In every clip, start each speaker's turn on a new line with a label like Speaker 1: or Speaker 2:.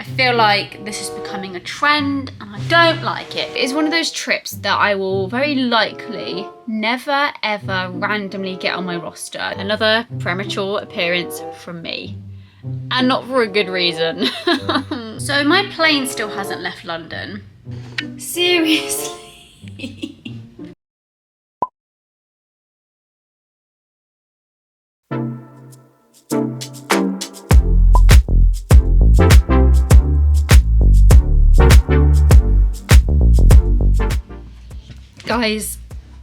Speaker 1: I feel like this is becoming a trend and I don't like it. It's one of those trips that I will very likely never ever randomly get on my roster. Another premature appearance from me. And not for a good reason. So my plane still hasn't left London. Seriously? Guys,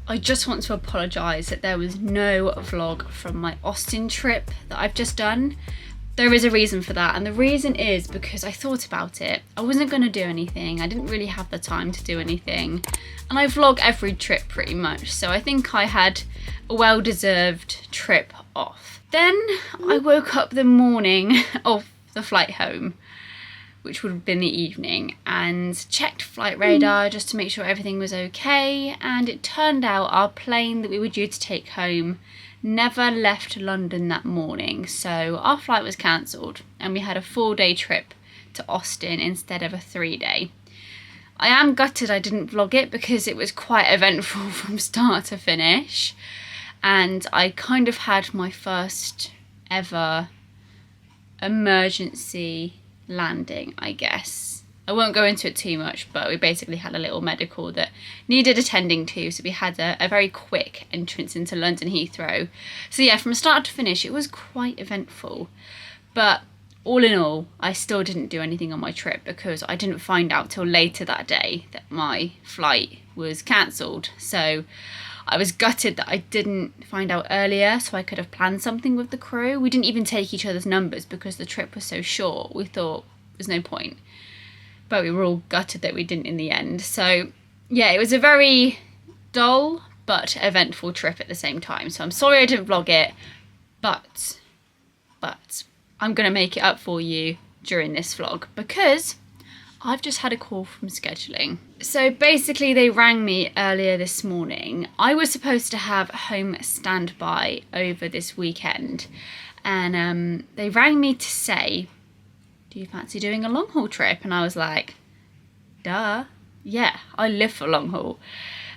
Speaker 1: I just want to apologise that there was no vlog from my Austin trip that I've just done. There is a reason for that, and the reason is because I thought about it. I wasn't going to do anything. I didn't really have the time to do anything, and I vlog every trip pretty much, so I think I had a well-deserved trip off. Then I woke up the morning of the flight home, which would have been the evening, and checked flight radar just to make sure everything was okay, and it turned out our plane that we were due to take home never left London that morning, so our flight was cancelled and we had a 4-day trip to Austin instead of a 3-day. I am gutted I didn't vlog it because it was quite eventful from start to finish, and I kind of had my first ever emergency landing, I guess. I won't go into it too much, but we basically had a little medical that needed attending to, so we had a very quick entrance into London Heathrow. So yeah, from start to finish it was quite eventful, but all in all I still didn't do anything on my trip because I didn't find out till later that day that my flight was cancelled. So I was gutted that I didn't find out earlier so I could have planned something with the crew. We didn't even take each other's numbers because the trip was so short. We thought there's no point. But we were all gutted that we didn't in the end. So yeah, it was a very dull but eventful trip at the same time. So I'm sorry I didn't vlog it, but I'm gonna make it up for you during this vlog because I've just had a call from scheduling. So basically they rang me earlier this morning. I was supposed to have home standby over this weekend, and they rang me to say, do you fancy doing a long haul trip? And I was like, duh, yeah, I live for long haul.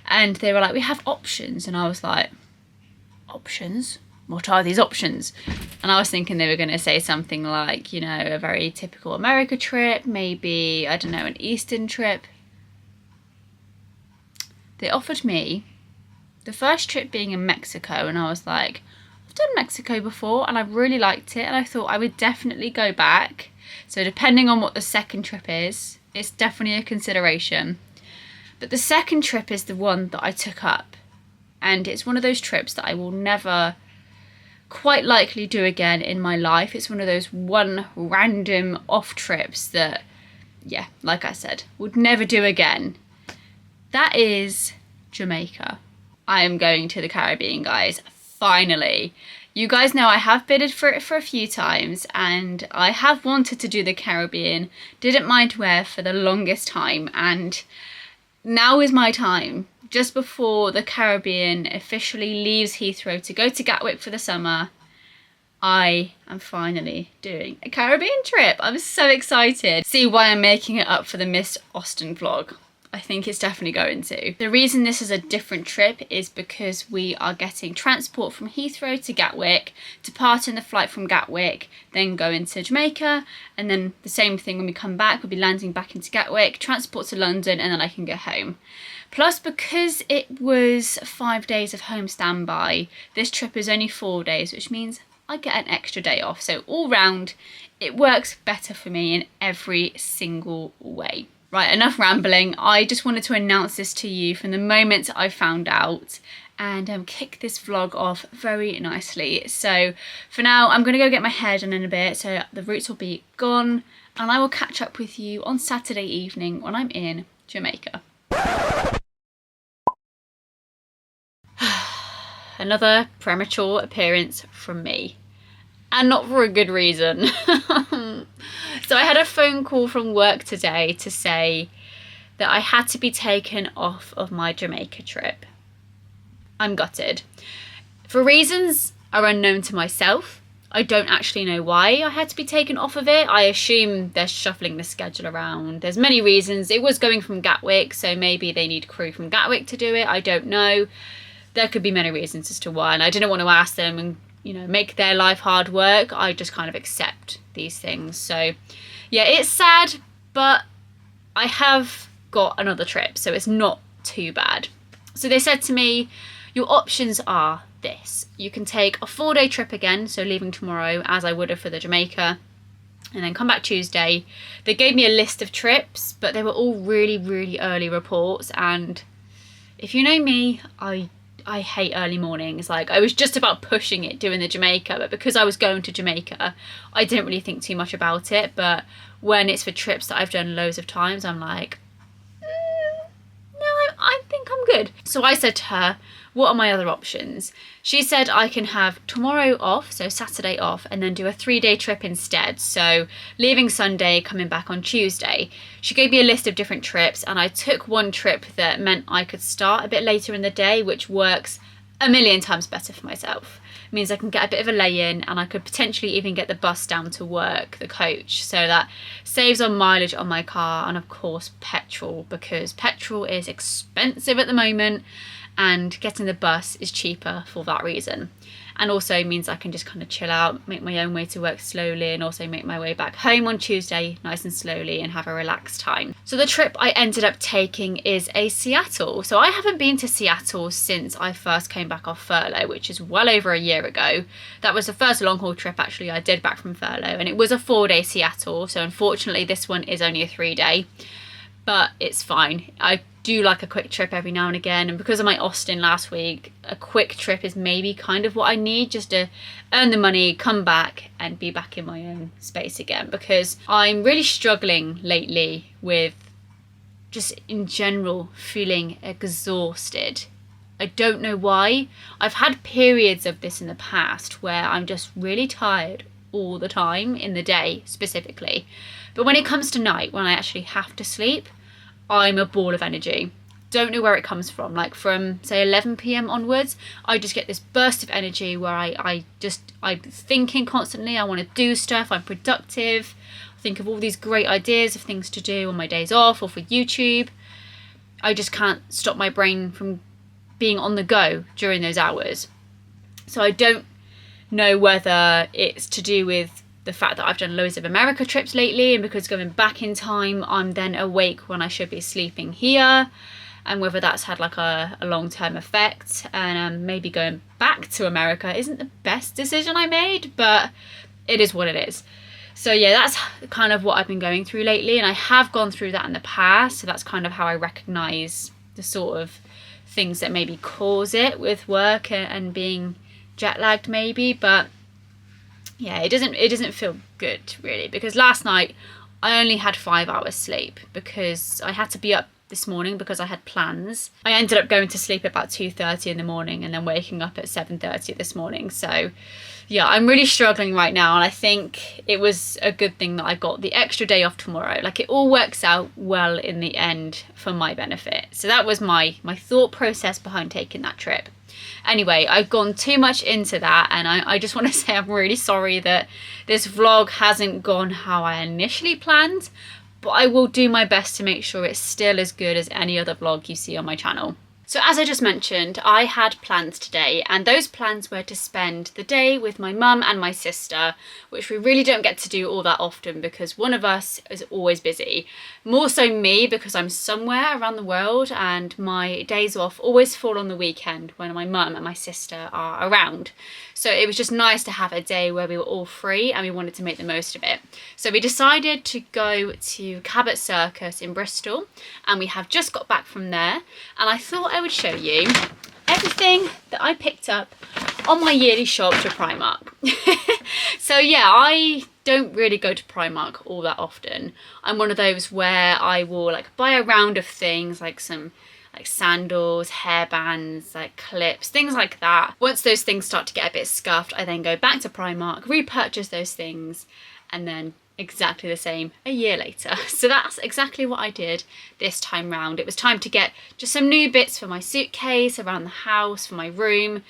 Speaker 1: And they were like, we have options. And I was like, options? What are these options? And I was thinking they were going to say something like, you know, a very typical America trip, maybe, I don't know, an Eastern trip. They offered me the first trip being in Mexico, and I was like, I've done Mexico before and I really liked it, and I thought I would definitely go back. So depending on what the second trip is, it's definitely a consideration. But the second trip is the one that I took up, and it's one of those trips that I will never quite likely do again in my life. It's one of those one random off trips that, yeah, like I said, would never do again. That is Jamaica. I am going to the Caribbean, guys, finally. You guys know I have bidded for it for a few times, and I have wanted to do the Caribbean, didn't mind where for the longest time, and now is my time. Just before the Caribbean officially leaves Heathrow to go to Gatwick for the summer, I am finally doing a Caribbean trip. I'm so excited. See why I'm making it up for the Miss Austin vlog. I think it's definitely going to. The reason this is a different trip is because we are getting transport from Heathrow to Gatwick, depart in the flight from Gatwick, then go into Jamaica, and then the same thing when we come back, we'll be landing back into Gatwick, transport to London, and then I can go home. Plus, because it was 5 days of home standby, this trip is only 4 days, which means I get an extra day off. So all round, it works better for me in every single way. Right, enough rambling. I just wanted to announce this to you from the moment I found out, and kick this vlog off very nicely. So for now, I'm going to go get my hair done in a bit so the roots will be gone, and I will catch up with you on Saturday evening when I'm in Jamaica. Another premature appearance from me, and not for a good reason. So I had a phone call from work today to say that I had to be taken off of my Jamaica trip. I'm gutted. For reasons are unknown to myself, I don't actually know why I had to be taken off of it. I assume they're shuffling the schedule around. There's many reasons. It was going from Gatwick, so maybe they need crew from Gatwick to do it. I don't know. There could be many reasons as to why, and I didn't want to ask them and, you know, make their life hard work. I just kind of accept these things. So yeah, it's sad, but I have got another trip, so it's not too bad. So they said to me, your options are this. You can take a 4-day trip again, so leaving tomorrow as I would have for the Jamaica, and then come back Tuesday. They gave me a list of trips, but they were all really, really early reports, and if you know me, I hate early mornings. Like, I was just about pushing it doing the Jamaica, but because I was going to Jamaica, I didn't really think too much about it. But when it's for trips that I've done loads of times, I'm like, no, I think I'm good. So I said to her, what are my other options? She said I can have tomorrow off, so Saturday off, and then do a 3-day trip instead. So leaving Sunday, coming back on Tuesday. She gave me a list of different trips, and I took one trip that meant I could start a bit later in the day, which works a million times better for myself. It means I can get a bit of a lay-in, and I could potentially even get the bus down to work, the coach, so that saves on mileage on my car, and of course petrol, because petrol is expensive at the moment, and getting the bus is cheaper for that reason. And also means I can just kind of chill out, make my own way to work slowly, and also make my way back home on Tuesday nice and slowly and have a relaxed time. So the trip I ended up taking is a Seattle. So I haven't been to Seattle since I first came back off furlough, which is well over a year ago. That was the first long haul trip actually I did back from furlough, and it was a 4-day Seattle. So unfortunately this one is only a 3-day, but it's fine. I do like a quick trip every now and again, and because of my Austin last week, a quick trip is maybe kind of what I need, just to earn the money, come back and be back in my own space again, because I'm really struggling lately with just in general feeling exhausted. I don't know why. I've had periods of this in the past where I'm just really tired all the time in the day specifically, but when it comes to night, when I actually have to sleep, I'm a ball of energy. Don't know where it comes from. Like from say 11 p.m. onwards, I just get this burst of energy where I'm thinking constantly. I want to do stuff. I'm productive. I think of all these great ideas of things to do on my days off or for YouTube. I just can't stop my brain from being on the go during those hours. So I don't know whether it's to do with the fact that I've done loads of America trips lately, and because going back in time, I'm then awake when I should be sleeping here, and whether that's had like a long-term effect, and maybe going back to America isn't the best decision I made, but it is what it is. So yeah, that's kind of what I've been going through lately, and I have gone through that in the past, so that's kind of how I recognise the sort of things that maybe cause it with work and being jet lagged maybe. But yeah, it doesn't feel good really, because last night I only had 5 hours sleep because I had to be up this morning because I had plans. I ended up going to sleep at about 2:30 in the morning and then waking up at 7:30 this morning. So yeah, I'm really struggling right now, and I think it was a good thing that I got the extra day off tomorrow. Like, it all works out well in the end for my benefit. So that was my thought process behind taking that trip. Anyway, I've gone too much into that, and I just want to say I'm really sorry that this vlog hasn't gone how I initially planned, but I will do my best to make sure it's still as good as any other vlog you see on my channel. So as I just mentioned, I had plans today, and those plans were to spend the day with my mum and my sister, which we really don't get to do all that often because one of us is always busy. More so me, because I'm somewhere around the world and my days off always fall on the weekend when my mum and my sister are around. So it was just nice to have a day where we were all free and we wanted to make the most of it. So we decided to go to Cabot Circus in Bristol, and we have just got back from there, and I thought I would show you everything that I picked up on my yearly shop to Primark. So yeah, I don't really go to Primark all that often. I'm one of those where I will like buy a round of things, like some like sandals, hairbands, like clips, things like that. Once those things start to get a bit scuffed, I then go back to Primark, repurchase those things, and then exactly the same a year later. So that's exactly what I did this time round. It was time to get just some new bits for my suitcase, around the house, for my room.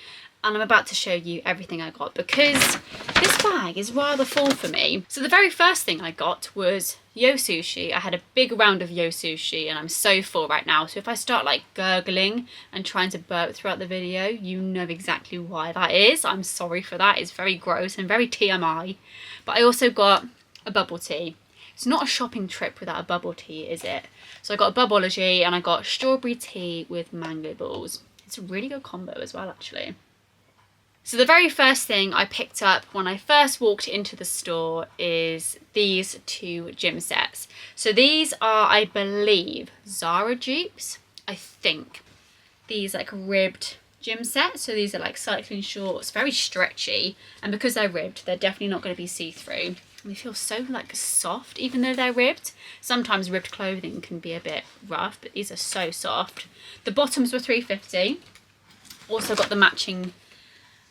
Speaker 1: and I'm about to show you everything I got because this bag is rather full for me. So the very first thing I got was Yo Sushi. I had a big round of Yo Sushi and I'm so full right now. So if I start like gurgling and trying to burp throughout the video, you know exactly why that is. I'm sorry for that. It's very gross and very TMI. But I also got a bubble tea. It's not a shopping trip without a bubble tea, is it? So I got a Bubbology and I got strawberry tea with mango balls. It's a really good combo as well, actually. So the very first thing I picked up when I first walked into the store is these two gym sets. So these are, I believe, Zara dupes, I think. These like ribbed gym sets. So these are like cycling shorts, very stretchy. And because they're ribbed, they're definitely not going to be see-through. And they feel so like soft, even though they're ribbed. Sometimes ribbed clothing can be a bit rough, but these are so soft. The bottoms were $3.50. Also got the matching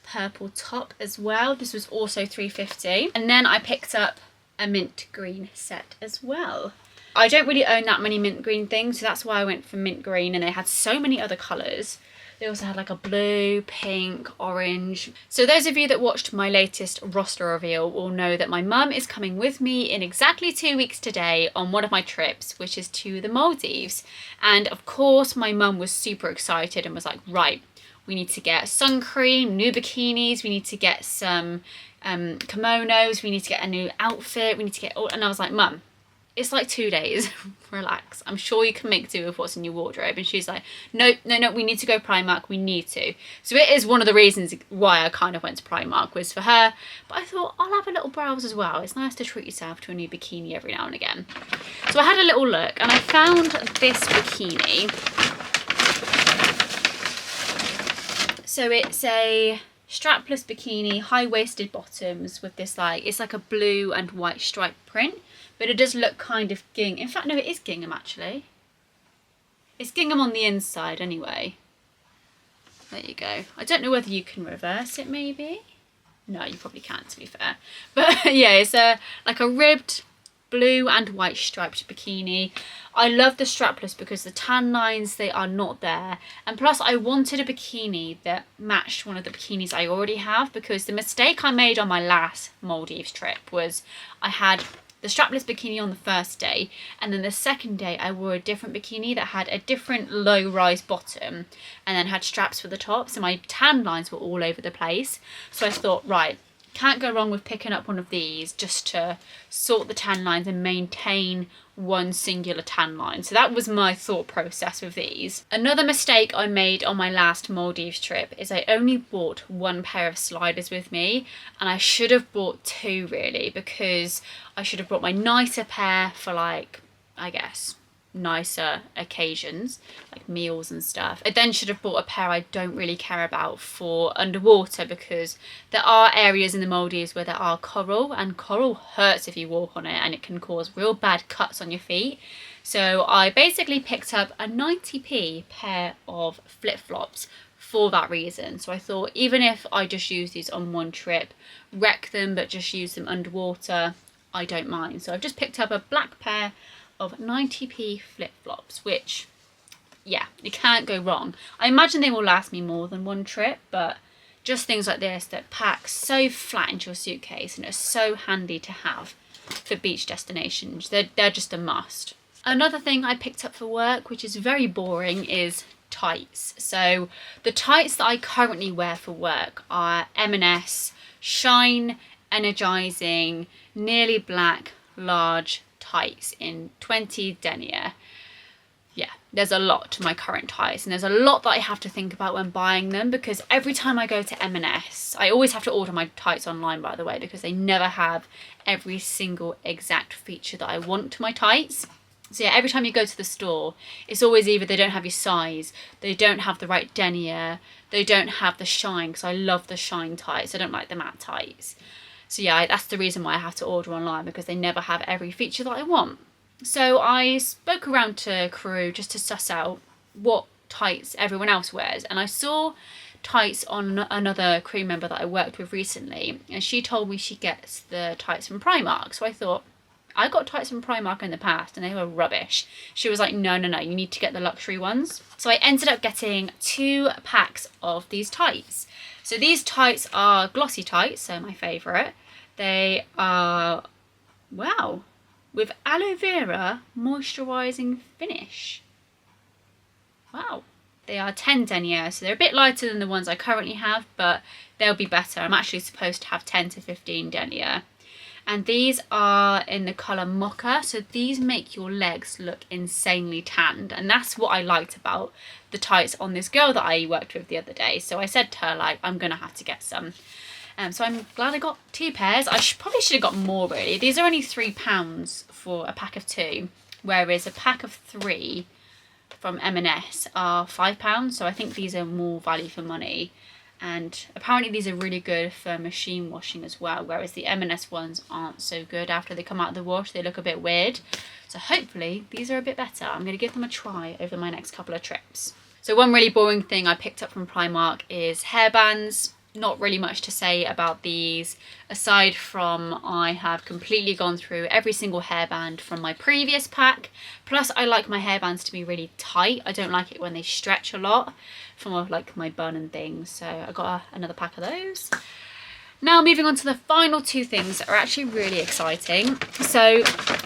Speaker 1: purple top as well. This was also $3.50. And then I picked up a mint green set as well. I don't really own that many mint green things, so that's why I went for mint green, and they had so many other colours. They also had like a blue, pink, orange. So those of you that watched my latest roster reveal will know that my mum is coming with me in exactly 2 weeks today on one of my trips, which is to the Maldives. And of course my mum was super excited and was like, right, we need to get sun cream, new bikinis, we need to get some kimonos, we need to get a new outfit, we need to get all, and I was like, Mum, it's like 2 days, relax. I'm sure you can make do with what's in your wardrobe. And she's like, no, we need to go Primark, we need to. So it is one of the reasons why I kind of went to Primark, was for her. But I thought, I'll have a little browse as well. It's nice to treat yourself to a new bikini every now and again. So I had a little look and I found this bikini. So it's a strapless bikini, high-waisted bottoms with this like, it's like a blue and white striped print, but it does look kind of gingham. In fact, no, it is gingham actually. It's gingham on the inside anyway. There you go. I don't know whether you can reverse it maybe. No, you probably can't, to be fair. But yeah, it's like a ribbed blue and white striped bikini. I love the strapless because the tan lines, they are not there. And plus I wanted a bikini that matched one of the bikinis I already have, because the mistake I made on my last Maldives trip was I had the strapless bikini on the first day, and then the second day I wore a different bikini that had a different low-rise bottom and then had straps for the top, so my tan lines were all over the place. So I thought, right, can't go wrong with picking up one of these just to sort the tan lines and maintain one singular tan line. So that was my thought process with these. Another mistake I made on my last Maldives trip is I only bought one pair of sliders with me, and I should have bought two really, because I should have brought my nicer pair for like, I guess, nicer occasions like meals and stuff. I then should have bought a pair I don't really care about for underwater, because there are areas in the Maldives where there are coral, and coral hurts if you walk on it and it can cause real bad cuts on your feet. So I basically picked up a 90p pair of flip-flops for that reason. So I thought, even if I just use these on one trip, wreck them but just use them underwater, I don't mind. So I've just picked up a black pair of 90p flip-flops, which, yeah, you can't go wrong. I imagine they will last me more than one trip, but just things like this that pack so flat into your suitcase and are so handy to have for beach destinations. They're just a must. Another thing I picked up for work, which is very boring, is tights. So the tights that I currently wear for work are M&S Shine Energizing Nearly Black Large tights in 20 denier. Yeah, there's a lot to my current tights, and there's a lot that I have to think about when buying them, because every time I go to M&S, I always have to order my tights online, by the way, because they never have every single exact feature that I want to my tights. So yeah, every time you go to the store, it's always either they don't have your size, they don't have the right denier, they don't have the shine, because I love the shine tights, I don't like the matte tights. So yeah, that's the reason why I have to order online, because they never have every feature that I want. So I spoke around to crew just to suss out what tights everyone else wears, and I saw tights on another crew member that I worked with recently, and she told me she gets the tights from Primark. So I thought, I got tights from Primark in the past and they were rubbish. She was like, no, you need to get the luxury ones. So I ended up getting 2 packs of these tights. So these tights are glossy tights, so my favourite. They are, wow, with aloe vera moisturising finish. Wow. They are 10 denier, so they're a bit lighter than the ones I currently have, but they'll be better. I'm actually supposed to have 10 to 15 denier. And these are in the colour mocha, so these make your legs look insanely tanned, and that's what I liked about the tights on this girl that I worked with the other day. So I said to her, like, I'm gonna have to get some. So I'm glad I got 2 pairs. I probably should have got more, really. These are only £3 for a pack of 2, whereas a pack of 3 from M&S are £5, so I think these are more value for money. And apparently these are really good for machine washing as well, whereas the M&S ones aren't so good. After they come out of the wash, they look a bit weird. So hopefully these are a bit better. I'm going to give them a try over my next couple of trips. So one really boring thing I picked up from Primark is hairbands. Not really much to say about these, aside from I have completely gone through every single hairband from my previous pack. Plus I like my hairbands to be really tight. I don't like it when they stretch a lot from like my bun and things. So I got another pack of those. Now moving on to the final 2 things that are actually really exciting. So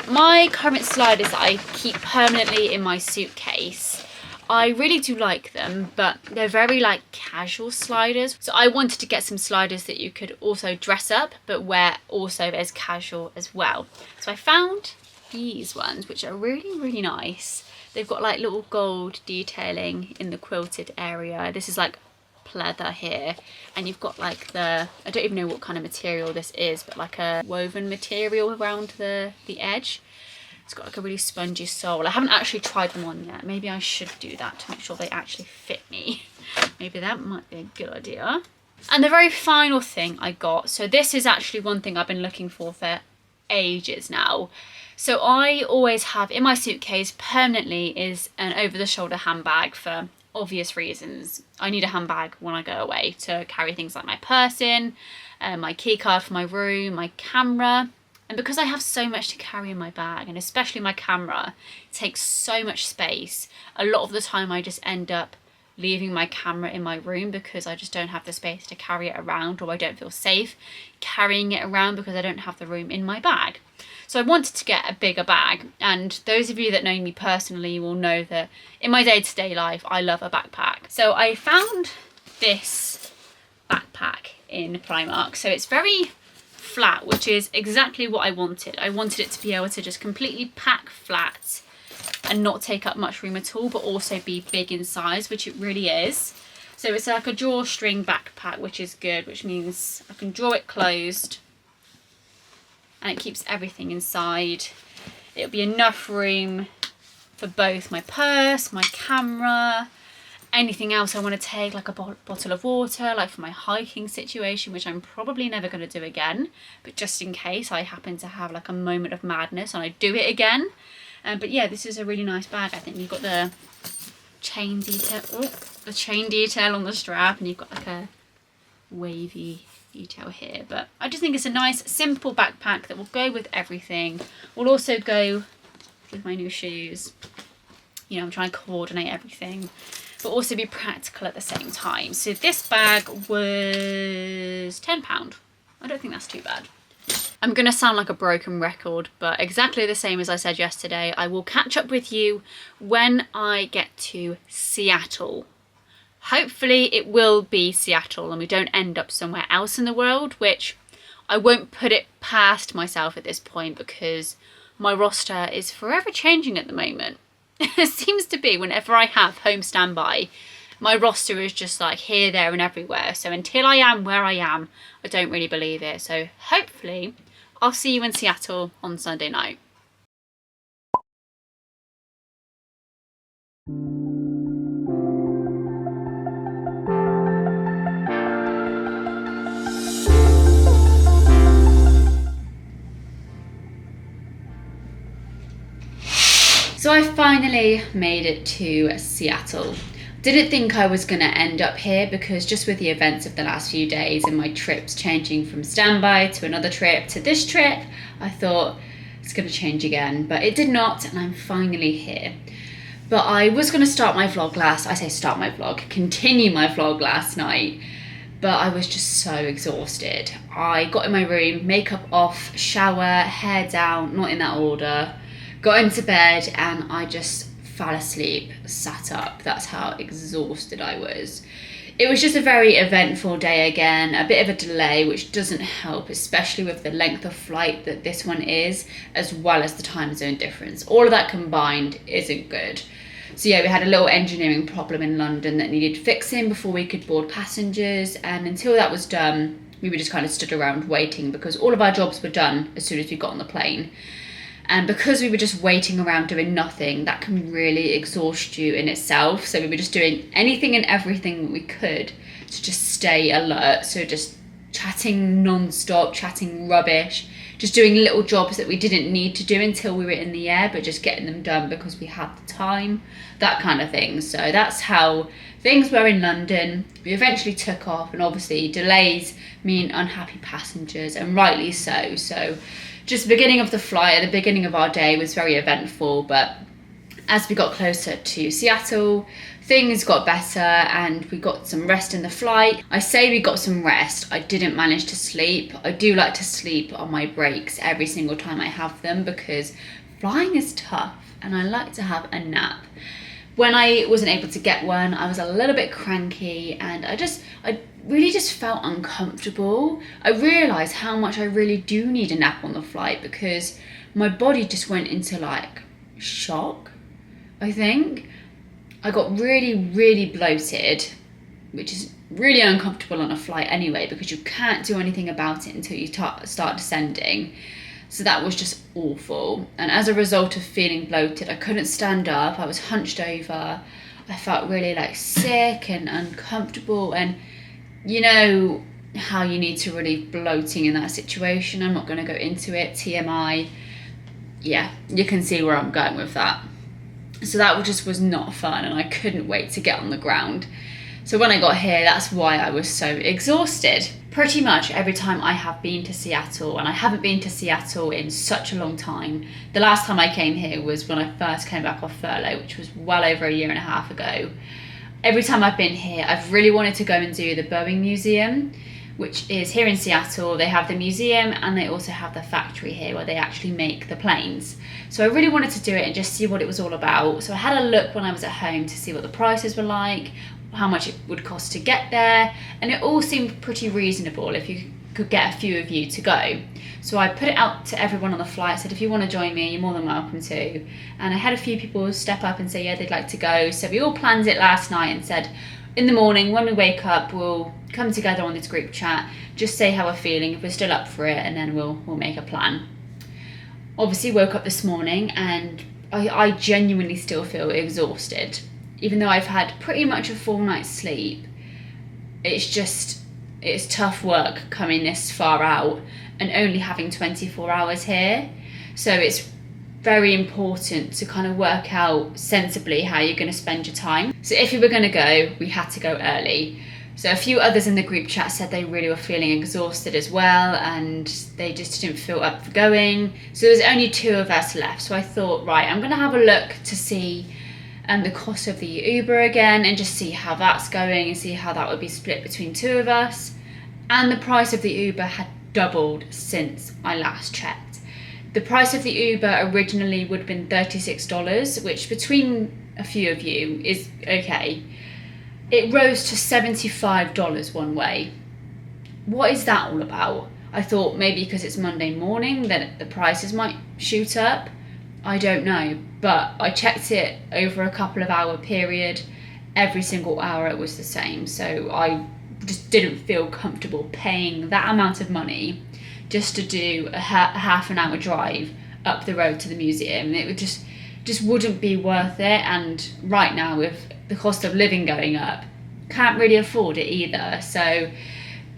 Speaker 1: my current sliders that I keep permanently in my suitcase, I really do like them, but they're very like casual sliders. So I wanted to get some sliders that you could also dress up, but wear also as casual as well. So I found these ones, which are really, really nice. They've got like little gold detailing in the quilted area. This is like pleather here, and you've got like the, I don't even know what kind of material this is, but like a woven material around the edge. It's got like a really spongy sole. I haven't actually tried them on yet. Maybe I should do that to make sure they actually fit me. Maybe that might be a good idea. And the very final thing I got, so this is actually one thing I've been looking for ages now. So I always have in my suitcase permanently is an over-the-shoulder handbag for obvious reasons. I need a handbag when I go away to carry things like my purse in, my key card for my room, my camera. And because I have so much to carry in my bag, and especially my camera, it takes so much space, a lot of the time I just end up leaving my camera in my room because I just don't have the space to carry it around, or I don't feel safe carrying it around because I don't have the room in my bag. So I wanted to get a bigger bag, and those of you that know me personally will know that in my day-to-day life I love a backpack. So I found this backpack in Primark. So it's very flat, which is exactly what I wanted. I wanted it to be able to just completely pack flat and not take up much room at all, but also be big in size, which it really is. So it's like a drawstring backpack, which is good, which means I can draw it closed and it keeps everything inside. It'll be enough room for both my purse, my camera, anything else I want to take, like a bottle of water, like for my hiking situation, which I'm probably never going to do again, but just in case I happen to have like a moment of madness and I do it again. But yeah, this is a really nice bag. I think you've got the chain detail on the strap, and you've got like a wavy detail here. But I just think it's a nice simple backpack that will go with everything. Will also go with my new shoes. You know, I'm trying to coordinate everything, but also be practical at the same time. So this bag was £10. I don't think that's too bad. I'm going to sound like a broken record, but exactly the same as I said yesterday, I will catch up with you when I get to Seattle. Hopefully it will be Seattle and we don't end up somewhere else in the world, which I won't put it past myself at this point because my roster is forever changing at the moment. It seems to be whenever I have home standby, my roster is just like here, there and everywhere. So until I am where I am, I don't really believe it. So hopefully I'll see you in Seattle on Sunday night. So I finally made it to Seattle. Didn't think I was going to end up here because just with the events of the last few days and my trips changing from standby to another trip to this trip, I thought it's going to change again, but it did not, and I'm finally here. But I was going to continue my vlog last night, but I was just so exhausted. I got in my room, makeup off, shower, hair down, not in that order, got into bed, and I just fell asleep, sat up. That's how exhausted I was. It was just a very eventful day again, a bit of a delay, which doesn't help, especially with the length of flight that this one is, as well as the time zone difference. All of that combined isn't good. So yeah, we had a little engineering problem in London that needed fixing before we could board passengers, and until that was done, we were just kind of stood around waiting because all of our jobs were done as soon as we got on the plane. And because we were just waiting around doing nothing, that can really exhaust you in itself. So we were just doing anything and everything we could to just stay alert. So just chatting non-stop, chatting rubbish, just doing little jobs that we didn't need to do until we were in the air, but just getting them done because we had the time, that kind of thing. So that's how things were in London. We eventually took off, and obviously delays mean unhappy passengers, and rightly so. So just the beginning of the flight, the beginning of our day was very eventful, but as we got closer to Seattle, things got better and we got some rest in the flight. I say we got some rest, I didn't manage to sleep. I do like to sleep on my breaks every single time I have them because flying is tough and I like to have a nap. When I wasn't able to get one, I was a little bit cranky and I really just felt uncomfortable. I realised how much I really do need a nap on the flight because my body just went into like shock, I think. I got really, really bloated, which is really uncomfortable on a flight anyway because you can't do anything about it until you start descending. So that was just awful. And as a result of feeling bloated, I couldn't stand up. I was hunched over. I felt really like sick and uncomfortable. And you know how you need to relieve bloating in that situation. I'm not going to go into it. TMI. Yeah, you can see where I'm going with that. So that just was not fun and I couldn't wait to get on the ground. So when I got here, that's why I was so exhausted. Pretty much every time I have been to Seattle, and I haven't been to Seattle in such a long time. The last time I came here was when I first came back off furlough, which was well over a year and a half ago. Every time I've been here, I've really wanted to go and do the Boeing Museum, which is here in Seattle. They have the museum and they also have the factory here where they actually make the planes. So I really wanted to do it and just see what it was all about. So I had a look when I was at home to see what the prices were like, how much it would cost to get there, and it all seemed pretty reasonable if you could get a few of you to go. So I put it out to everyone on the flight, said if you want to join me, you're more than welcome to. And I had a few people step up and say yeah, they'd like to go. So we all planned it last night and said in the morning when we wake up, we'll come together on this group chat, just say how we're feeling, if we're still up for it, and then we'll make a plan. Obviously woke up this morning and I genuinely still feel exhausted. Even though I've had pretty much a full night's sleep, it's tough work coming this far out and only having 24 hours here. So it's very important to kind of work out sensibly how you're going to spend your time. So if you were going to go, we had to go early. So a few others in the group chat said they really were feeling exhausted as well and they just didn't feel up for going. So there's only 2 of us left. So I thought, right, I'm going to have a look to see the cost of the Uber again and just see how that's going and see how that would be split between 2 of us. And the price of the Uber had doubled since I last checked. The price of the Uber originally would have been $36, which between a few of you is okay. It rose to $75 one way. What is that all about? I thought maybe because it's Monday morning that the prices might shoot up. I don't know, but I checked it over a couple of hour period. Every single hour it was the same. So I just didn't feel comfortable paying that amount of money just to do a half an hour drive up the road to the museum. It would just wouldn't be worth it. And right now with the cost of living going up, can't really afford it either. So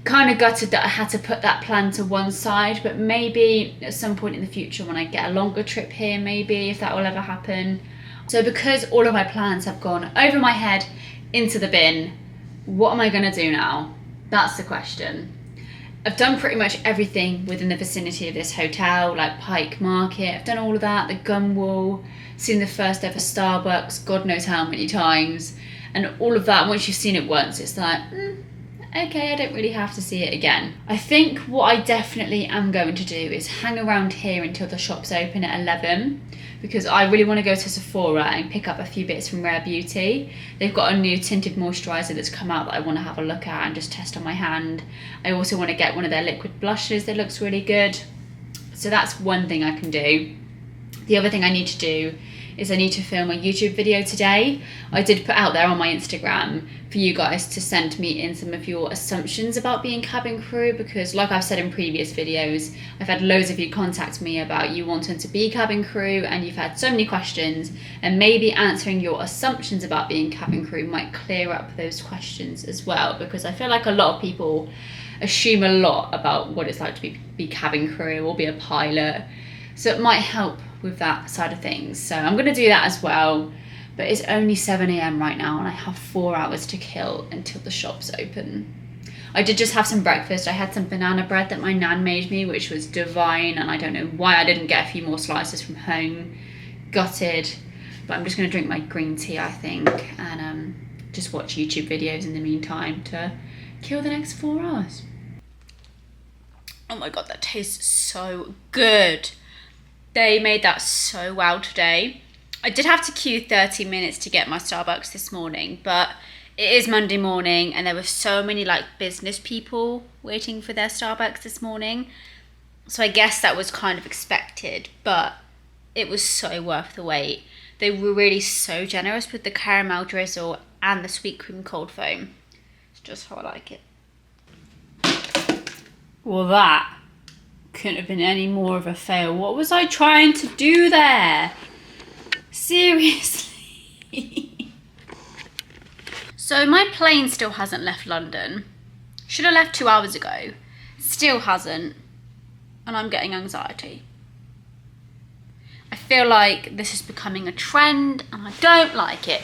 Speaker 1: kind of gutted that I had to put that plan to one side, but maybe at some point in the future when I get a longer trip here, maybe if that will ever happen. So because all of my plans have gone over my head into the bin, what am I going to do now? That's the question. I've done pretty much everything within the vicinity of this hotel, like Pike Market. I've done all of that, the gum wall, seen the first ever Starbucks, God knows how many times. And all of that, once you've seen it once, it's like, okay, I don't really have to see it again. I think what I definitely am going to do is hang around here until the shops open at 11, because I really want to go to Sephora and pick up a few bits from Rare Beauty. They've got a new tinted moisturiser that's come out that I want to have a look at and just test on my hand. I also want to get one of their liquid blushes that looks really good. So that's one thing I can do. The other thing I need to do is I need to film a YouTube video today. I did put out there on my Instagram for you guys to send me in some of your assumptions about being cabin crew, because like I've said in previous videos, I've had loads of you contact me about you wanting to be cabin crew, and you've had so many questions, and maybe answering your assumptions about being cabin crew might clear up those questions as well, because I feel like a lot of people assume a lot about what it's like to be cabin crew or be a pilot. So it might help with that side of things. So I'm going to do that as well. But it's only 7 a.m. right now and I have 4 hours to kill until the shops open. I did just have some breakfast. I had some banana bread that my nan made me, which was divine, and I don't know why I didn't get a few more slices from home. Gutted. But I'm just going to drink my green tea, I think, and just watch YouTube videos in the meantime to kill the next 4 hours. Oh my god, that tastes so good. They made that so well today. I did have to queue 30 minutes to get my Starbucks this morning, but it is Monday morning and there were so many like business people waiting for their Starbucks this morning. So I guess that was kind of expected, but it was so worth the wait. They were really so generous with the caramel drizzle and the sweet cream cold foam. It's just how I like it. Well, that couldn't have been any more of a fail. What was I trying to do there? Seriously. So my plane still hasn't left London. Should have left 2 hours ago. Still hasn't. And I'm getting anxiety. I feel like this is becoming a trend and I don't like it.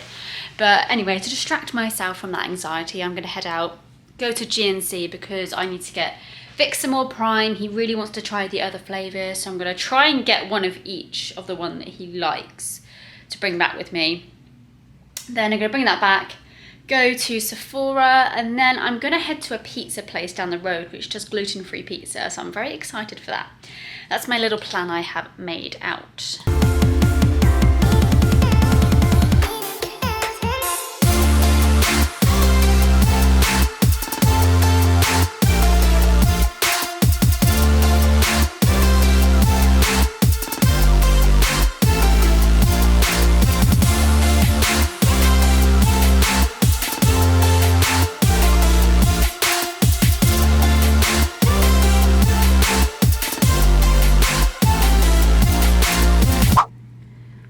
Speaker 1: But anyway, to distract myself from that anxiety, I'm going to head out, go to GNC because I need to get Vic some more Prime. He really wants to try the other flavours, so I'm going to try and get one of each of the one that he likes to bring back with me. Then I'm going to bring that back, go to Sephora, and then I'm going to head to a pizza place down the road which does gluten-free pizza, so I'm very excited for that. That's my little plan I have made out.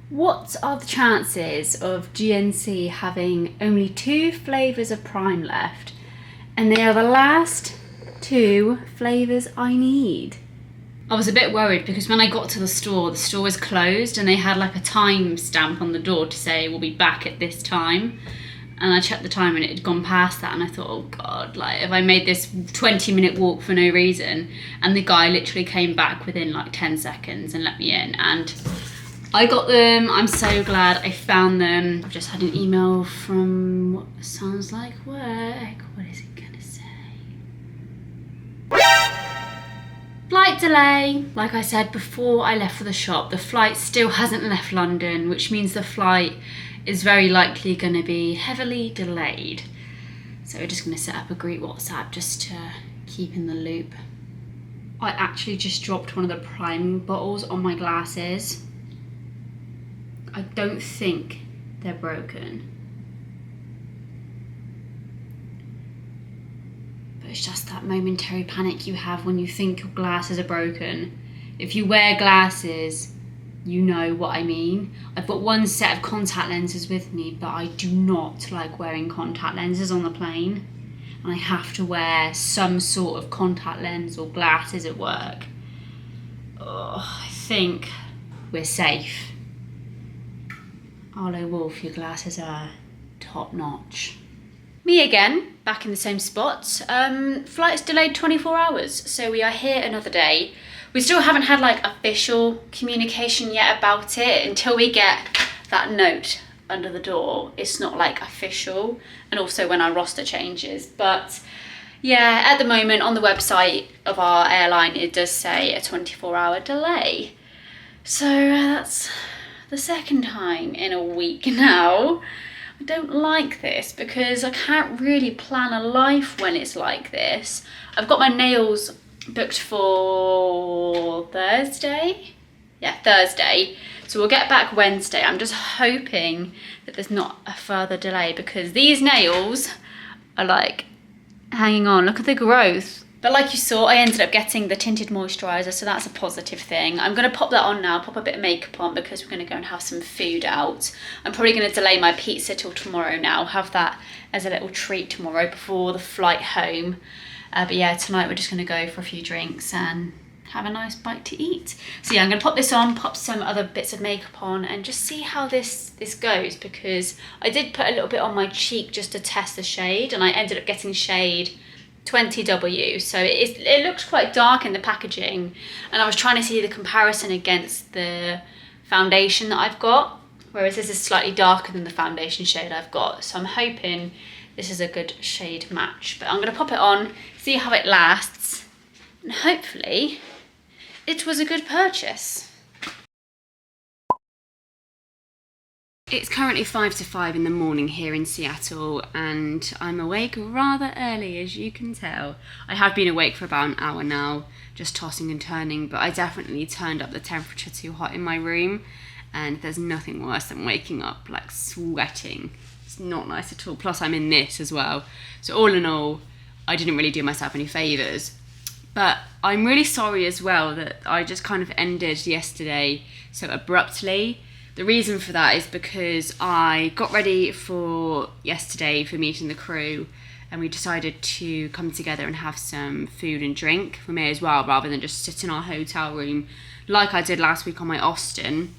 Speaker 1: What are the chances of GNC having only 2 flavours of Prime left, and they are the last 2 flavours I need? I was a bit worried because when I got to the store was closed and they had like a time stamp on the door to say we'll be back at this time. And I checked the time and it had gone past that, and I thought, oh god, like if I made this 20-minute walk for no reason. And the guy literally came back within like 10 seconds and let me in, and I got them. I'm so glad I found them. I've just had an email from what sounds like work. What is it gonna say? Flight delay. Like I said before I left for the shop, the flight still hasn't left London, which means the flight is very likely gonna be heavily delayed. So we're just gonna set up a group WhatsApp just to keep in the loop. I actually just dropped one of the Prime bottles on my glasses. I don't think they're broken. But it's just that momentary panic you have when you think your glasses are broken. If you wear glasses, you know what I mean. I've got one set of contact lenses with me, but I do not like wearing contact lenses on the plane. And I have to wear some sort of contact lens or glasses at work. Oh, I think we're safe. Arlo Wolf, your glasses are top notch. Me again, back in the same spot. Flight's delayed 24 hours, so we are here another day. We still haven't had like official communication yet about it until we get that note under the door. It's not like official, and also when our roster changes. But yeah, at the moment on the website of our airline, it does say a 24-hour delay. So that's the second time in a week now. I don't like this because I can't really plan a life when it's like this. I've got my nails booked for Thursday. Yeah, Thursday. So we'll get back Wednesday. I'm just hoping that there's not a further delay because these nails are like hanging on. Look at the growth. But like you saw, I ended up getting the tinted moisturiser, so that's a positive thing. I'm going to pop that on now, pop a bit of makeup on because we're going to go and have some food out. I'm probably going to delay my pizza till tomorrow now, have that as a little treat tomorrow before the flight home. But yeah, tonight we're just going to go for a few drinks and have a nice bite to eat. So yeah, I'm going to pop this on, pop some other bits of makeup on and just see how this goes, because I did put a little bit on my cheek just to test the shade, and I ended up getting shade 20W, so it looks quite dark in the packaging, and I was trying to see the comparison against the foundation that I've got, whereas this is slightly darker than the foundation shade I've got, so I'm hoping this is a good shade match. But I'm going to pop it on, see how it lasts, and hopefully it was a good purchase. It's currently 5 to 5 in the morning here in Seattle, and I'm awake rather early, as you can tell. I have been awake for about an hour now, just tossing and turning, but I definitely turned up the temperature too hot in my room, and there's nothing worse than waking up like sweating. It's not nice at all. Plus I'm in this as well. So all in all, I didn't really do myself any favours. But I'm really sorry as well that I just kind of ended yesterday so abruptly. The reason for that is because I got ready for yesterday for meeting the crew, and we decided to come together and have some food and drink. We may as well, rather than just sit in our hotel room like I did last week on my Austin.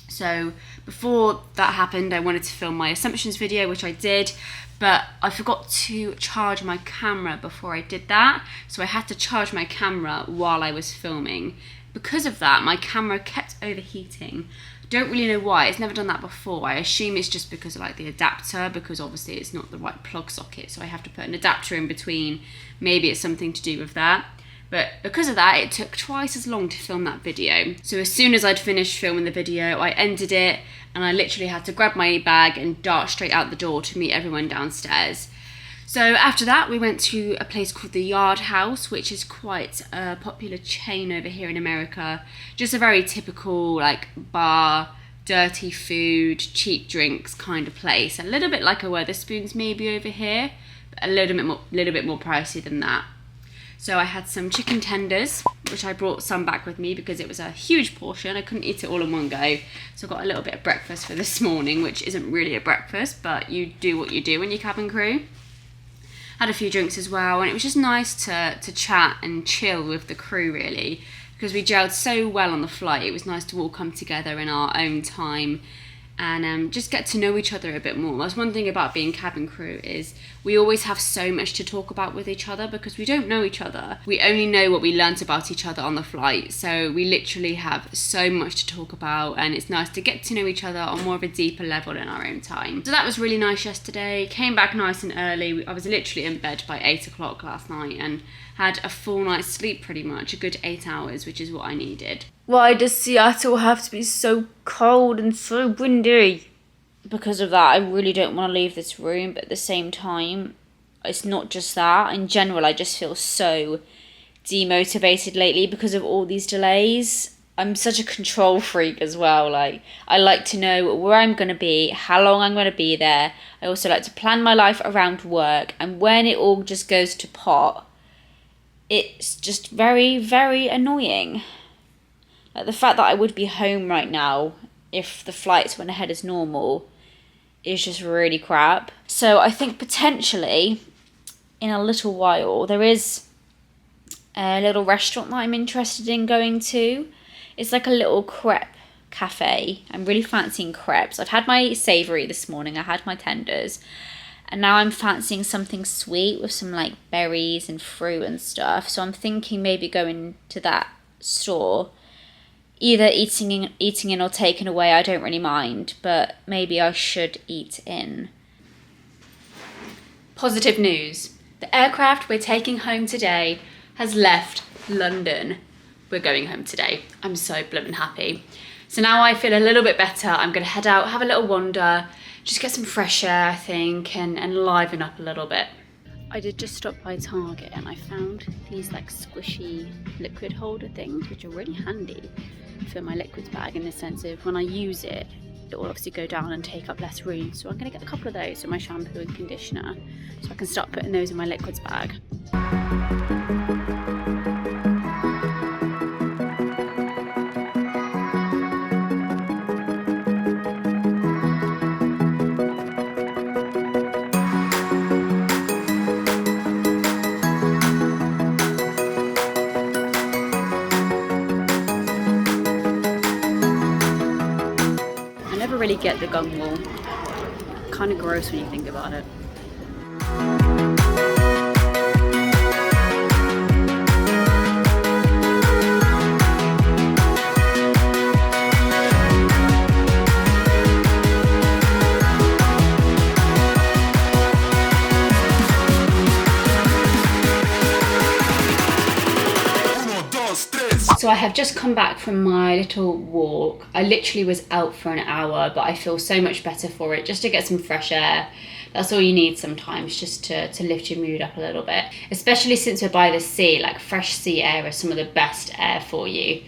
Speaker 1: So before that happened, I wanted to film my assumptions video, which I did, but I forgot to charge my camera before I did that. So I had to charge my camera while I was filming. Because of that, my camera kept overheating. Don't really know why. It's never done that before. I assume it's just because of like the adapter, because obviously it's not the right plug socket, so I have to put an adapter in between. Maybe it's something to do with that. But because of that, it took twice as long to film that video. So as soon as I'd finished filming the video, I ended it, and I literally had to grab my bag and dart straight out the door to meet everyone downstairs. So after that, we went to a place called the Yard House, which is quite a popular chain over here in America. Just a very typical like bar, dirty food, cheap drinks kind of place. A little bit like a Wetherspoons maybe over here, but a little bit more pricey than that. So I had some chicken tenders, which I brought some back with me because it was a huge portion. I couldn't eat it all in one go. So I got a little bit of breakfast for this morning, which isn't really a breakfast, but you do what you do when you're cabin crew. Had a few drinks as well, and it was just nice to chat and chill with the crew really, because we gelled so well on the flight. It was nice to all come together in our own time and just get to know each other a bit more. That's one thing about being cabin crew, is we always have so much to talk about with each other because we don't know each other. We only know what we learnt about each other on the flight, so we literally have so much to talk about, and it's nice to get to know each other on more of a deeper level in our own time. So that was really nice yesterday. Came back nice and early. I was literally in bed by 8 o'clock last night and had a full night's sleep pretty much, a good 8 hours, which is what I needed. Why does Seattle have to be so cold and so windy? Because of that, I really don't want to leave this room, but at the same time, it's not just that. In general, I just feel so demotivated lately because of all these delays. I'm such a control freak as well. Like, I like to know where I'm going to be, how long I'm going to be there. I also like to plan my life around work, and when it all just goes to pot, it's just very, very annoying. Like, the fact that I would be home right now if the flights went ahead as normal is just really crap. So I think potentially in a little while there is a little restaurant that I'm interested in going to. It's like a little crepe cafe. I'm really fancying crepes. I've had my savoury this morning. I had my tenders. And now I'm fancying something sweet with some like berries and fruit and stuff. So I'm thinking maybe going to that store, either eating in or taking away. I don't really mind, but maybe I should eat in. Positive news. The aircraft we're taking home today has left London. We're going home today. I'm so blooming happy. So now I feel a little bit better. I'm gonna head out, have a little wander, just get some fresh air, I think, and liven up a little bit. I did just stop by Target and I found these like squishy liquid holder things, which are really handy for my liquids bag in the sense of when I use it, it will obviously go down and take up less room. So I'm gonna get a couple of those for my shampoo and conditioner so I can start putting those in my liquids bag. Really get the gum wall. Kind of gross when you think about it. So I have just come back from my little walk. I literally was out for an hour, but I feel so much better for it, just to get some fresh air. That's all you need sometimes, just to lift your mood up a little bit. Especially since we're by the sea, like fresh sea air is some of the best air for you.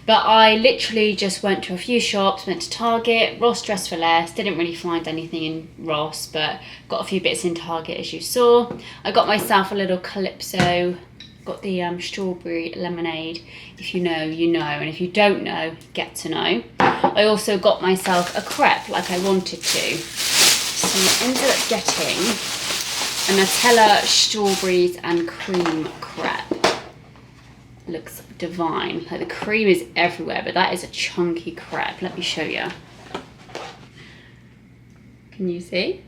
Speaker 1: But I literally just went to a few shops, went to Target, Ross Dress for Less, didn't really find anything in Ross, but got a few bits in Target as you saw. I got myself a little Calypso. Got the strawberry lemonade. If you know, you know, and if you don't know, get to know. I also got myself a crepe like I wanted to. So I ended up getting a Nutella strawberries and cream crepe. Looks divine. Like the cream is everywhere, but that is a chunky crepe. Let me show you. Can you see?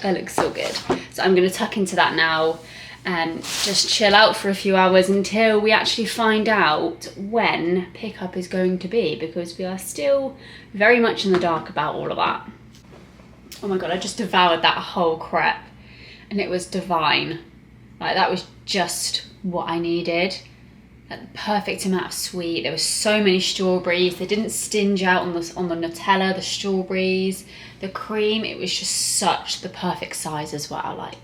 Speaker 1: That looks so good. So I'm going to tuck into that now and just chill out for a few hours until we actually find out when pickup is going to be, because we are still very much in the dark about all of that. Oh my god, I just devoured that whole crepe and it was divine. Like that was just what I needed. Like the perfect amount of sweet. There were so many strawberries. They didn't stinge out on the Nutella, the strawberries, the cream. It was just such the perfect size as well. Like,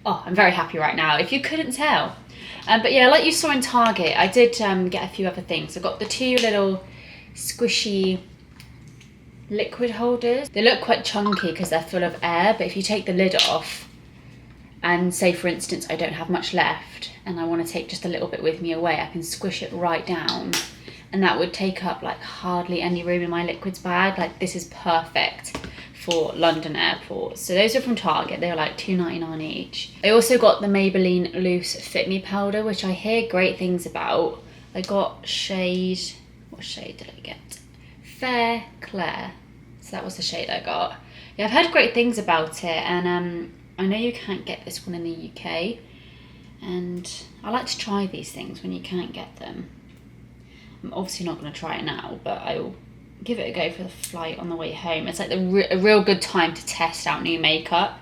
Speaker 1: oh, I'm very happy right now, if you couldn't tell. But yeah, like you saw in Target, I did get a few other things. I got the two little squishy liquid holders. They look quite chunky because they're full of air, but if you take the lid off, and say for instance I don't have much left and I want to take just a little bit with me away, I can squish it right down and that would take up like hardly any room in my liquids bag. Like this is perfect for London airport. So those are from Target. They were like $2.99 each. I also got the Maybelline Loose Fit Me powder, which I hear great things about. I got shade, what shade did I get? Fair Claire. So that was the shade I got. Yeah, I've heard great things about it, and I know you can't get this one in the UK, and I like to try these things when you can't get them. I'm obviously not going to try it now, but I'll give it a go for the flight on the way home. It's like a real good time to test out new makeup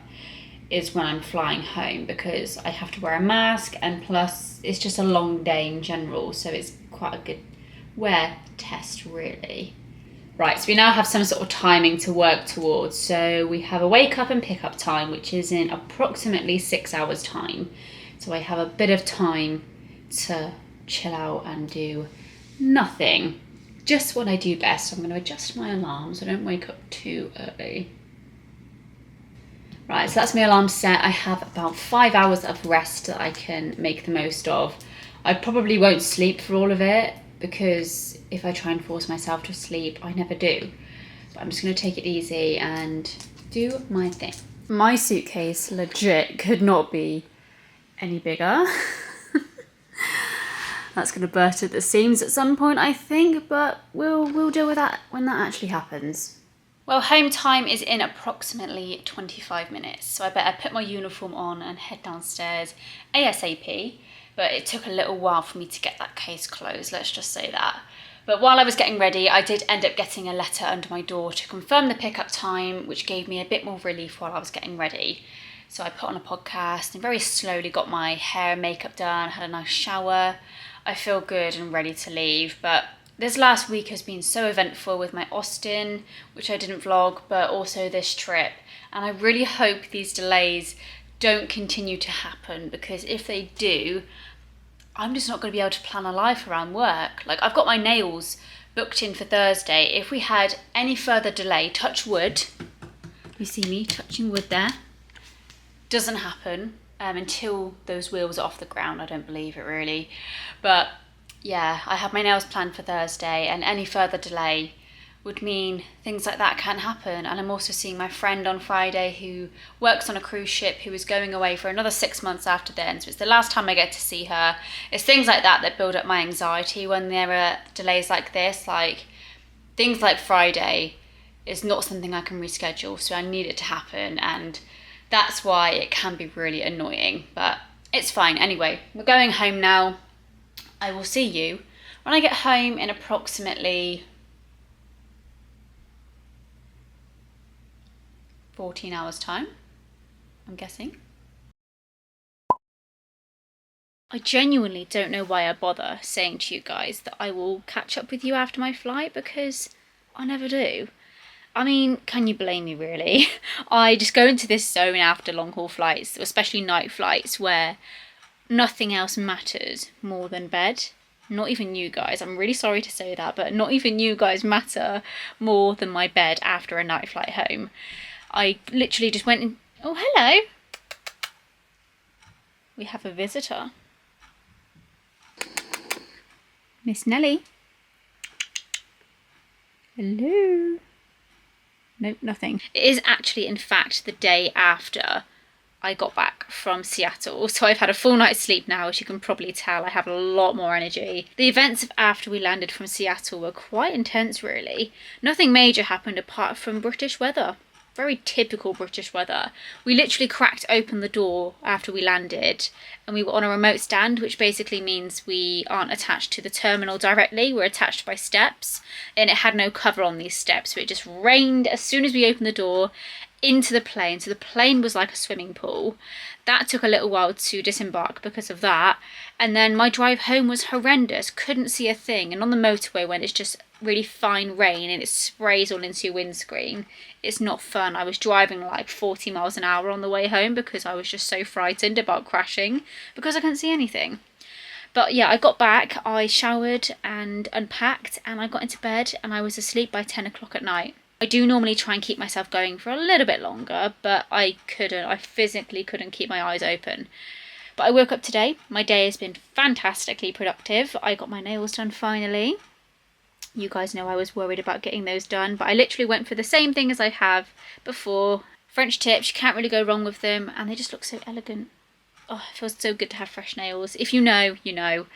Speaker 1: is when I'm flying home, because I have to wear a mask, and plus it's just a long day in general, so it's quite a good wear test really. Right, so we now have some sort of timing to work towards. So we have a wake up and pick up time, which is in approximately 6 hours time. So I have a bit of time to chill out and do nothing. Just what I do best. I'm going to adjust my alarm so I don't wake up too early. Right, so that's my alarm set. I have about 5 hours of rest that I can make the most of. I probably won't sleep for all of it, because if I try and force myself to sleep, I never do. But I'm just going to take it easy and do my thing. My suitcase legit could not be any bigger. That's going to burst at the seams at some point, I think, but we'll deal with that when that actually happens. Well, home time is in approximately 25 minutes, so I better put my uniform on and head downstairs ASAP. But it took a little while for me to get that case closed, let's just say that. But while I was getting ready, I did end up getting a letter under my door to confirm the pickup time, which gave me a bit more relief while I was getting ready. So I put on a podcast and very slowly got my hair and makeup done, had a nice shower. I feel good and ready to leave, but this last week has been so eventful with my Austin, which I didn't vlog, but also this trip. And I really hope these delays don't continue to happen, because if they do, I'm just not going to be able to plan a life around work. Like, I've got my nails booked in for Thursday. If we had any further delay, touch wood, you see me touching wood there, doesn't happen until those wheels are off the ground. I don't believe it really. But yeah, I have my nails planned for Thursday, and any further delay would mean things like that can't happen. And I'm also seeing my friend on Friday who works on a cruise ship, who is going away for another 6 months after then. So it's the last time I get to see her. It's things like that that build up my anxiety when there are delays like this. Like, things like Friday is not something I can reschedule, so I need it to happen, and that's why it can be really annoying. But it's fine. Anyway, we're going home now. I will see you when I get home in approximately 14 hours time, I'm guessing. I genuinely don't know why I bother saying to you guys that I will catch up with you after my flight, because I never do. I mean, can you blame me really? I just go into this zone after long haul flights, especially night flights, where nothing else matters more than bed. Not even you guys. I'm really sorry to say that, but not even you guys matter more than my bed after a night flight home. I literally just went in. Oh, hello. We have a visitor. Miss Nelly. Hello. Nope, nothing. It is actually, in fact, the day after I got back from Seattle, so I've had a full night's sleep now. As you can probably tell, I have a lot more energy. The events of after we landed from Seattle were quite intense, really. Nothing major happened apart from British weather. Very typical British weather. We literally cracked open the door after we landed, and we were on a remote stand, which basically means we aren't attached to the terminal directly. We're attached by steps, and it had no cover on these steps, so it just rained as soon as we opened the door into the plane. So the plane was like a swimming pool. That took a little while to disembark because of that. And then my drive home was horrendous. Couldn't see a thing. And on the motorway, when it's just really fine rain and it sprays all into your windscreen, it's not fun. I was driving like 40 miles an hour on the way home because I was just so frightened about crashing because I couldn't see anything. But yeah, I got back, I showered and unpacked, and I got into bed, and I was asleep by 10 o'clock at night. I do normally try and keep myself going for a little bit longer, but I couldn't. I physically couldn't keep my eyes open. But I woke up today. My day has been fantastically productive. I got my nails done finally. You guys know I was worried about getting those done, but I literally went for the same thing as I have before. French tips, you can't really go wrong with them, and they just look so elegant. Oh, it feels so good to have fresh nails. If you know, you know.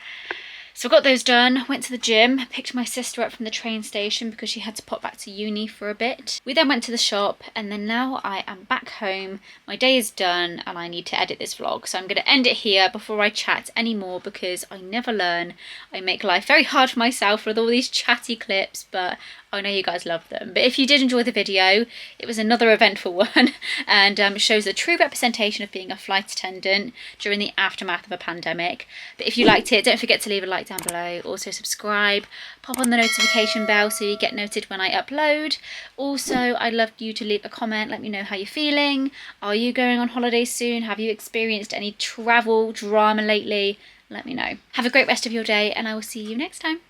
Speaker 1: So I got those done, went to the gym, picked my sister up from the train station because she had to pop back to uni for a bit. We then went to the shop, and then now I am back home. My day is done and I need to edit this vlog. So I'm going to end it here before I chat anymore, because I never learn. I make life very hard for myself with all these chatty clips, but I know you guys love them. But if you did enjoy the video, it was another eventful one, and shows the true representation of being a flight attendant during the aftermath of a pandemic. But if you liked it, don't forget to leave a like down below. Also subscribe, pop on the notification bell so you get noted when I upload. Also, I'd love you to leave a comment, let me know how you're feeling. Are you going on holiday soon? Have you experienced any travel drama lately? Let me know. Have a great rest of your day, and I will see you next time.